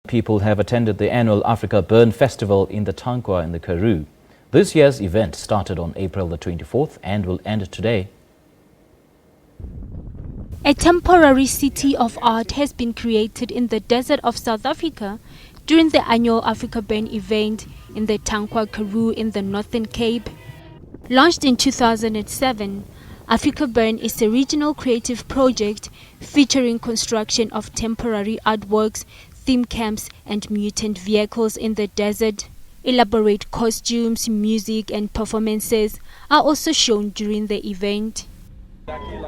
People have attended the annual Afrika Burn festival in the Tankwa and the Karoo. This year's event started on April the 24th and will end today. A temporary city of art has been created in the desert of South Africa during the annual Afrika Burn event in the Tankwa Karoo in the Northern Cape. Launched in 2007, Afrika Burn is a regional creative project featuring construction of temporary artworks, theme camps and mutant vehicles in the desert. Elaborate costumes, music and performances are also shown during the event.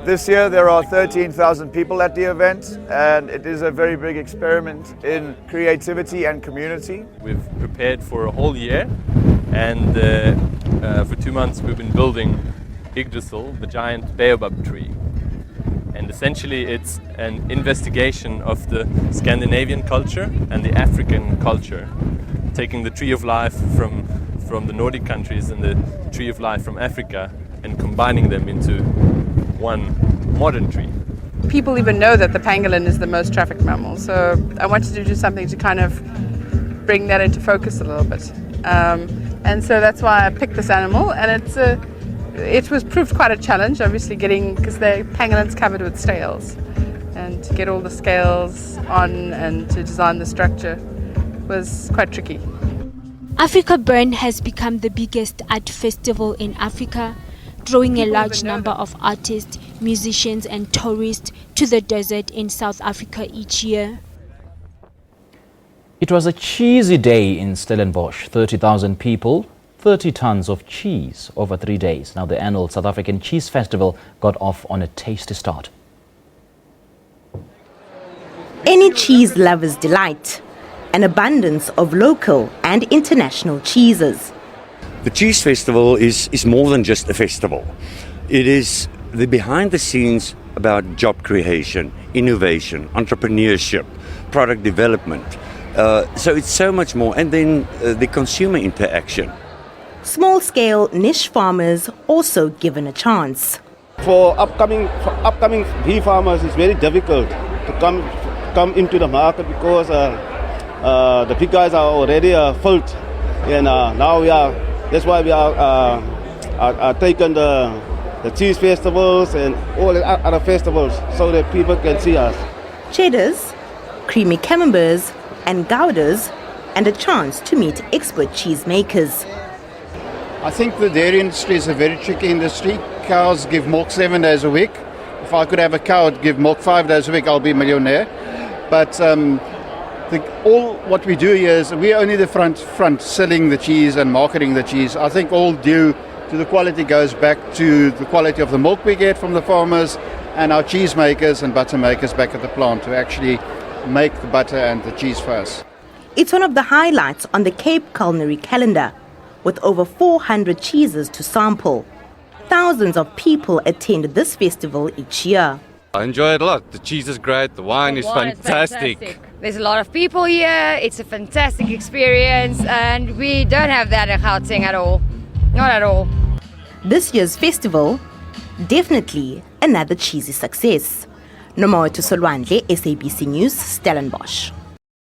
This year there are 13,000 people at the event, and it is a very big experiment in creativity and community. We've prepared for a whole year, and for 2 months we've been building Yggdrasil, the giant baobab tree. And essentially it's an investigation of the Scandinavian culture and the African culture, taking the tree of life from the Nordic countries and the tree of life from Africa and combining them into one modern tree. People even know that the pangolin is the most trafficked mammal, so I wanted to do something to kind of bring that into focus a little bit. And so that's why I picked this animal, and it was proved quite a challenge, obviously, because the pangolin's covered with scales, and to get all the scales on and to design the structure was quite tricky. Afrika Burn has become the biggest art festival in Africa, drawing a large number of artists, musicians and tourists to the desert in South Africa each year. It was a cheesy day in Stellenbosch. 30,000 people, 30 tons of cheese over 3 days. Now the annual South African Cheese Festival got off on a tasty start. Any cheese lover's delight, an abundance of local and international cheeses. The Cheese Festival is more than just a festival. It is the behind the scenes about job creation, innovation, entrepreneurship, product development. So it's so much more. And then the consumer interaction. Small-scale niche farmers also given a chance. For upcoming bee farmers, it's very difficult to come into the market because the big guys are already filled, and now that's why we are taking the cheese festivals and all the other festivals so that people can see us. Cheddars, creamy camemberts and gouders, and a chance to meet expert cheesemakers. I think the dairy industry is a very tricky industry. Cows give milk 7 days a week. If I could have a cow that give milk 5 days a week, I'll be a millionaire. But all what we do here is we're only the front selling the cheese and marketing the cheese. I think all due to the quality goes back to the quality of the milk we get from the farmers and our cheese makers and butter makers back at the plant to actually make the butter and the cheese for us. It's one of the highlights on the Cape culinary calendar, with over 400 cheeses to sample. Thousands of people attend this festival each year. I enjoy it a lot. The cheese is great, the wine is fantastic. There's a lot of people here, it's a fantastic experience, and we don't have that in Gauteng at all. Not at all. This year's festival, definitely another cheesy success. Nomoto Solwandle, SABC News, Stellenbosch.